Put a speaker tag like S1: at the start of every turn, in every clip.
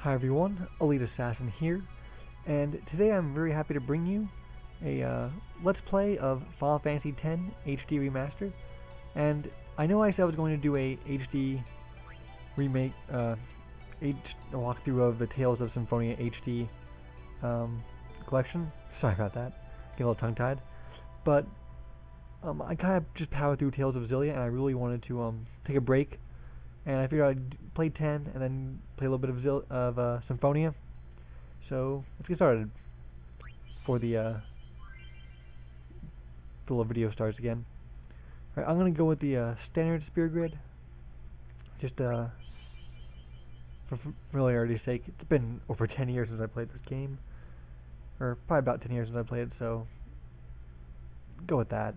S1: Hi everyone, Elite Assassin here, and today I'm very happy to bring you a Let's Play of Final Fantasy X HD Remastered. And I know I said I was going to do a HD remake, walkthrough of the Tales of Symphonia HD collection. Sorry about that, get a little tongue-tied. But I kind of just powered through Tales of Xillia, and I really wanted to take a break, and I figured I'd play 10 and then play a little bit of Symphonia. So let's get started before the little video starts again. All right, I'm gonna go with the standard spear grid, just for familiarity's sake. It's been over 10 years since I played this game, or probably about 10 years since I played it, so go with that.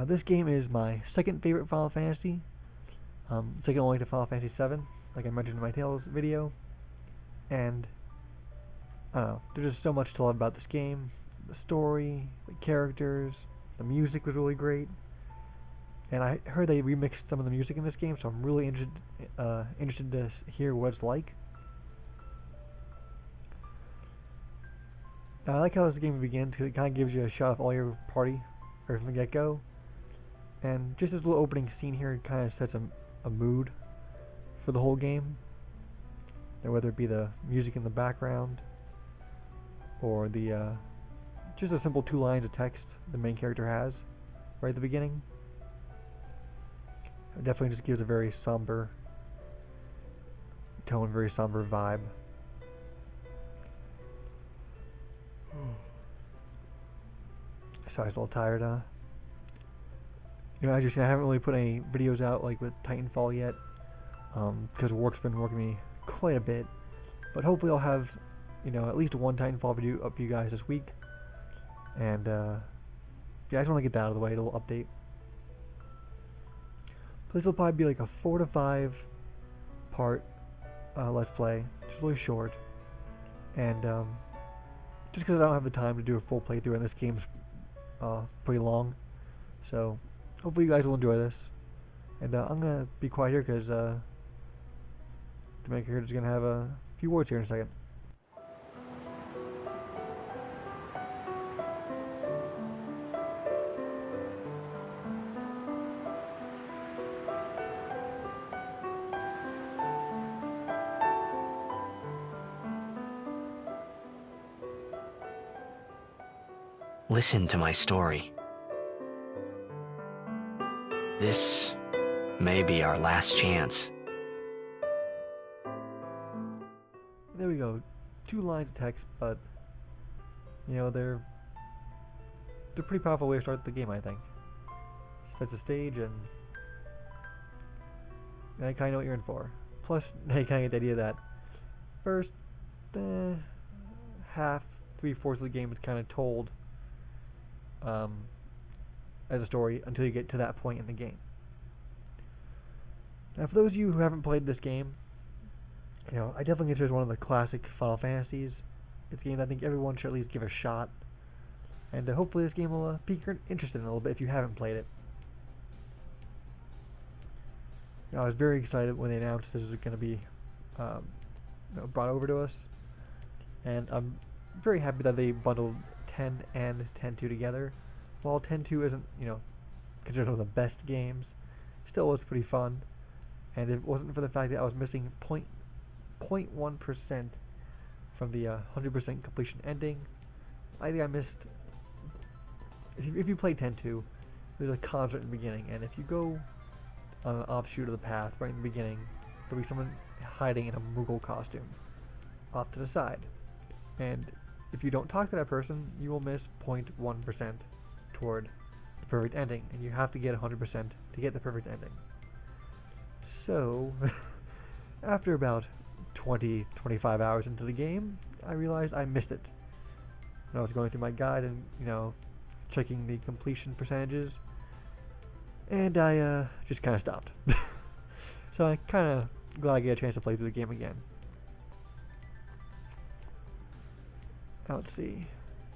S1: This game is my second favorite Final Fantasy, second only to Final Fantasy VII, like I mentioned in my Tales video. And I don't know, there's just so much to love about this game. The story, the characters, the music was really great. And I heard they remixed some of the music in this game, so I'm really interested to hear what it's like. Now, I like how this game begins because it kind of gives you a shot of all your party right from the get-go. And just this little opening scene here kind of sets a mood for the whole game. And whether it be the music in the background or the just a simple 2 lines of text the main character has right at the beginning. It definitely just gives a very somber tone, very somber vibe. Sorry, I was a little tired, You know, as you see, I haven't really put any videos out like with Titanfall yet, because work's been working me quite a bit. But hopefully I'll have, you know, at least one Titanfall video up for you guys this week. And yeah, I just want to get that out of the way, a little update. But this will probably be like a 4 to 5 part Let's Play. It's really short. And just because I don't have the time to do a full playthrough, and this game's pretty long. So hopefully you guys will enjoy this. And I'm going to be quiet here because the main character is going to have a few words here in a second.
S2: Listen to my story. This may be our last chance.
S1: There we go. 2 lines of text, but you know, they're pretty powerful way to start the game, I think. Sets the stage, and I kind of know what you're in for. Plus, you kind of get the idea that first half, 3/4 of the game is kind of told as a story until you get to that point in the game. Now, for those of you who haven't played this game, you know, I definitely consider it one of the classic Final Fantasies. It's a game that I think everyone should at least give a shot. And hopefully this game will pique your interest in a little bit if you haven't played it. I was very excited when they announced this was going to be brought over to us. And I'm very happy that they bundled 10 and 10-2 together. While 10-2 isn't, you know, considered one of the best games, still was pretty fun. And if it wasn't for the fact that I was missing 0.1% from the 100% completion ending, I think I missed. If you play 10-2, there's a concert in the beginning, and if you go on an offshoot of the path right in the beginning, there'll be someone hiding in a Moogle costume off to the side. And if you don't talk to that person, you will miss 0.1% toward the perfect ending, and you have to get 100% to get the perfect ending. So, after about 20-25 hours into the game, I realized I missed it. When I was going through my guide and, you know, checking the completion percentages, and I just kind of stopped. So I kind of glad I get a chance to play through the game again. Now let's see.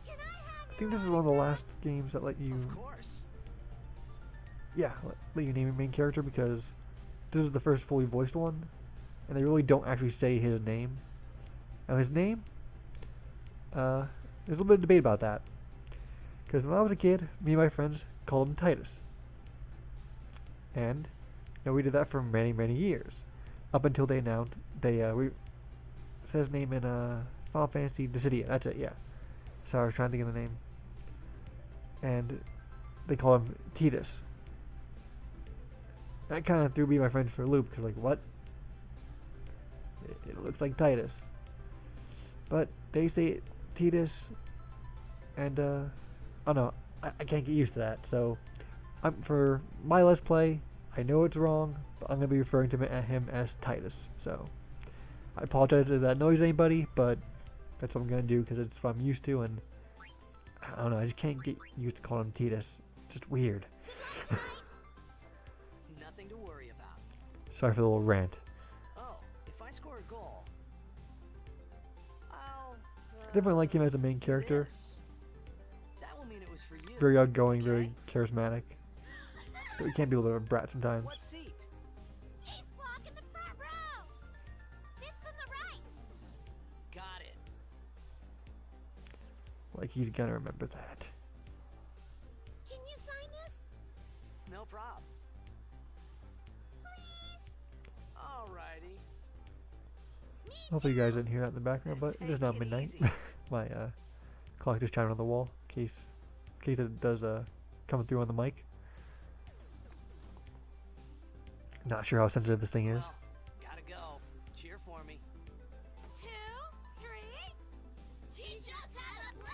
S1: I think this is one of the last games that let you.
S2: Of course.
S1: Yeah, let you name your main character, because this is the first fully voiced one. and they really don't actually say his name. Now his name, there's a little bit of debate about that. Because when I was a kid, me and my friends called him Titus. And we did that for many, many years. Up until they announced, it says his name in Final Fantasy Dissidia. That's it, yeah. So I was trying to think of the name. And they call him Titus. That kind of threw me and my friends for a loop. Because like, what? It looks like Titus. But they say Titus, and oh no, I can't get used to that. So, for my Let's Play, I know it's wrong, but I'm gonna be referring to him as Titus. So, I apologize if that annoys anybody, but that's what I'm gonna do because it's what I'm used to, and I don't know, I just can't get used to calling him Titus. It's just weird.
S3: Nothing to worry about.
S1: Sorry for the little rant.
S3: Oh, if I score a goal, I'll.
S1: I definitely like him as a main character.
S3: This. That will mean it was for you.
S1: Very outgoing,
S3: okay?
S1: very charismatic. But he can be a little bit of a brat sometimes.
S3: What seat?
S4: He's blocking the front row. Fifth from the right.
S3: Got it.
S1: Like he's gonna remember that.
S4: Can you sign this?
S3: No problem.
S4: Please?
S3: Alrighty.
S4: Me
S1: Hopefully you guys
S4: too.
S1: didn't hear that in the background, but it is now
S3: Take it
S1: midnight.
S3: easy.
S1: My clock just chimed on the wall, in case it does come through on the mic. Not sure how sensitive this thing is.
S3: Well, gotta go. Cheer for me.
S4: 2, 3. Teach us how to blitz.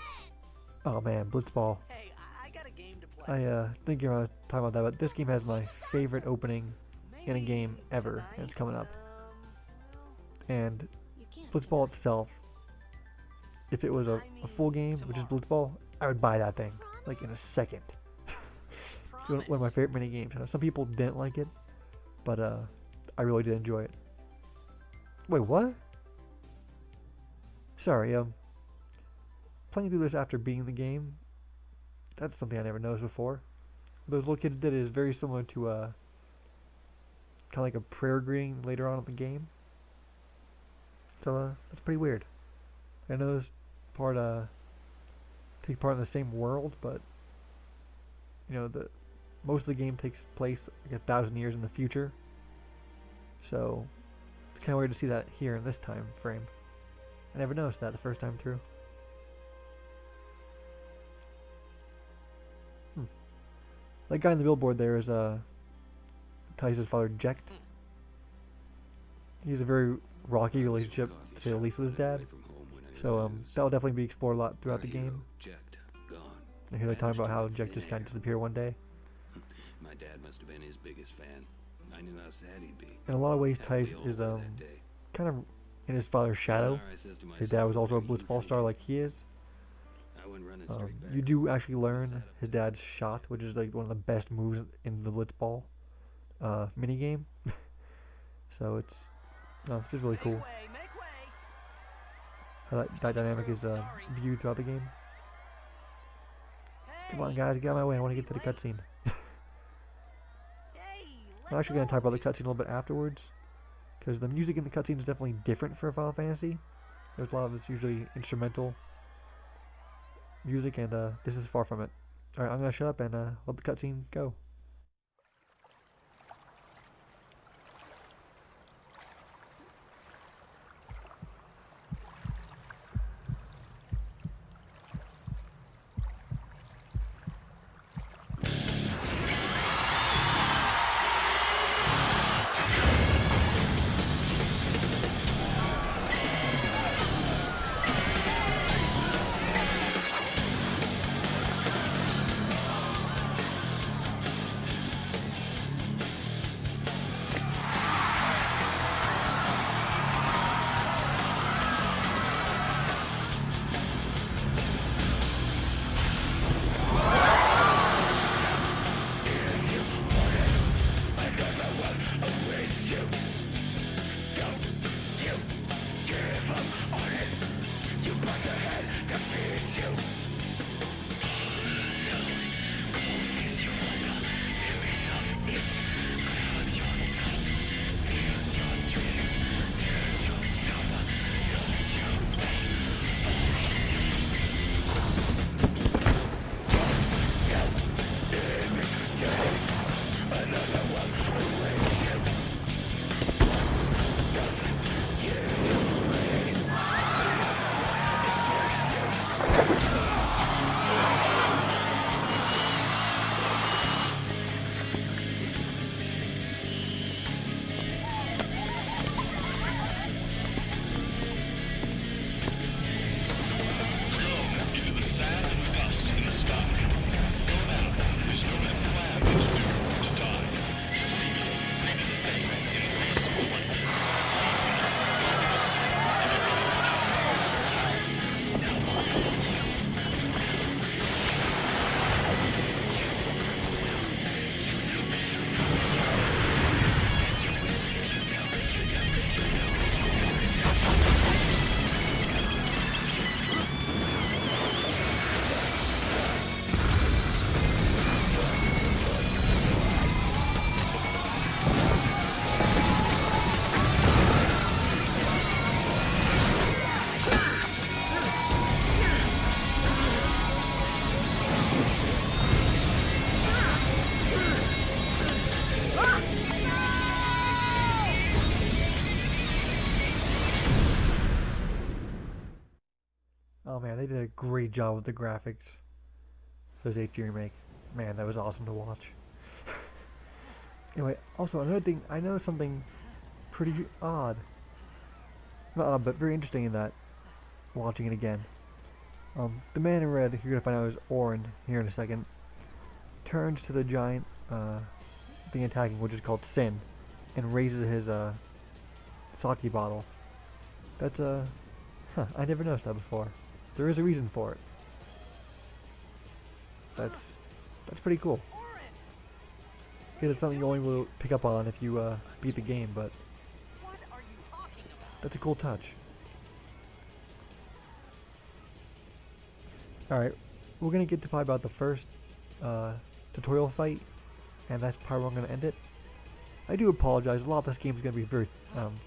S1: Oh man, Blitzball.
S3: Hey, I got a game to play.
S1: I think you're talking about that, but this game has my favorite opening in a game ever, and it's coming up. And
S4: You can't.
S1: Blitzball itself, if it was a full game, which is Blitzball, I would buy that thing like in a second. It's one of my favorite mini games. I know some people didn't like it, but I really did enjoy it. Wait, what? Sorry, playing through this after beating the game, that's something I never noticed before. Those little kids did it is very similar to kind of like a prayer greeting later on in the game. So that's pretty weird. I know this part take part in the same world, but most of the game takes place like 1,000 years in the future. So it's kind of weird to see that here in this time frame. I never noticed that the first time through. That guy on the billboard there is Titus' father, Jecht. He's a very rocky relationship, to say the least, with his dad. So that'll definitely be explored a lot throughout the game. I hear they talking about how Jecht just kind of disappeared one day.
S5: My dad must have been his biggest fan. I knew how sad he'd be.
S1: In a lot of ways, Titus is kind of in his father's shadow. His dad was also a Blitzball star like he is. You do actually learn his dad's shot, which is like one of the best moves in the Blitzball minigame. So it's just really cool
S3: Make way.
S1: how that dynamic is viewed throughout the game. Come on, guys, get out of my way. I want to get to the cutscene. I'm actually going to talk about the cutscene a little bit afterwards, because the music in the cutscene is definitely different for Final Fantasy. There's a lot of it's usually instrumental music, and this is far from it. Alright, I'm going to shut up and let the cutscene go. Oh man, they did a great job with the graphics. Those HD remake. Man, that was awesome to watch. Anyway, also another thing, I know something pretty odd. Not odd, but very interesting in that, watching it again. The man in red, you're gonna find out is Orin here in a second, turns to the giant thing attacking, which is called Sin, and raises his sake bottle. That's I never noticed that before. There is a reason for it. That's pretty cool. Because it's something you only will pick up on if you beat the game, but
S3: What are you talking about?
S1: that's a cool touch. Alright, we're gonna get to probably about the first tutorial fight, and that's probably where I'm gonna end it. I do apologize, a lot of this game is gonna be very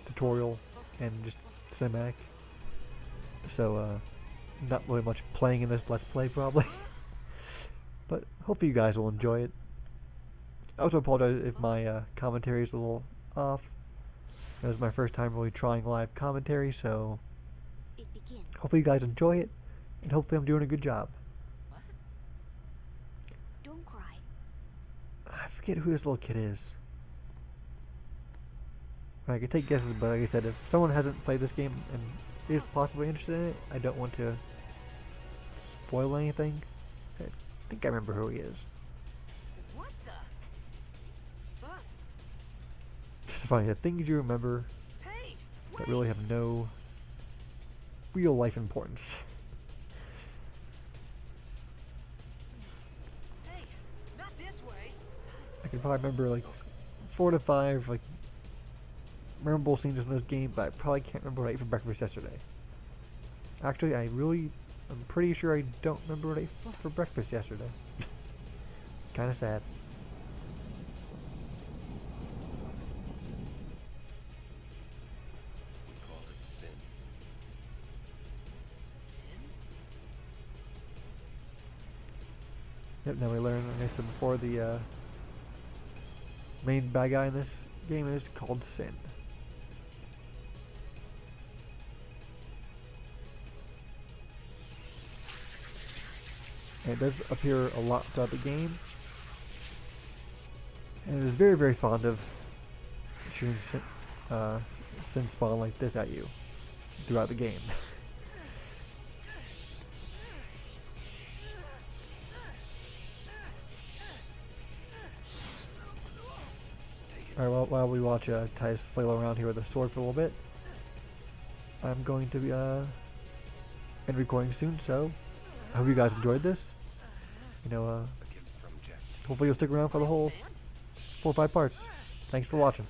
S1: tutorial and just cinematic. So not really much playing in this Let's Play probably. But hopefully you guys will enjoy it. I also apologize if my commentary is a little off. It was my first time really trying live commentary, so
S4: It begins.
S1: hopefully you guys enjoy it, and hopefully I'm doing a good job.
S4: Don't cry.
S1: I forget who this little kid is. I can take guesses, but like I said, if someone hasn't played this game and is possibly interested in it, I don't want to spoil anything. I think I remember who he is.
S3: What the? Huh?
S1: It's funny, the things you remember
S3: Hey,
S1: that really have no real life importance.
S3: hey, not this way.
S1: I can probably remember like 4 to 5 like memorable scenes in this game, but I probably can't remember what I ate for breakfast yesterday. Actually, I'm pretty sure I don't remember what I ate for breakfast yesterday. Kinda sad.
S5: We call it sin.
S3: Sin?
S1: Yep, now we learn, like I said before, the main bad guy in this game is called Sin. And it does appear a lot throughout the game. And it is very, very fond of shooting Sin spawn like this at you throughout the game. Alright, while we watch Titus flail around here with a sword for a little bit, I'm going to be end recording soon, so I hope you guys enjoyed this. You know,
S5: A gift from Jet.
S1: hopefully you'll stick around for the whole 4 or 5 parts. Thanks for watching.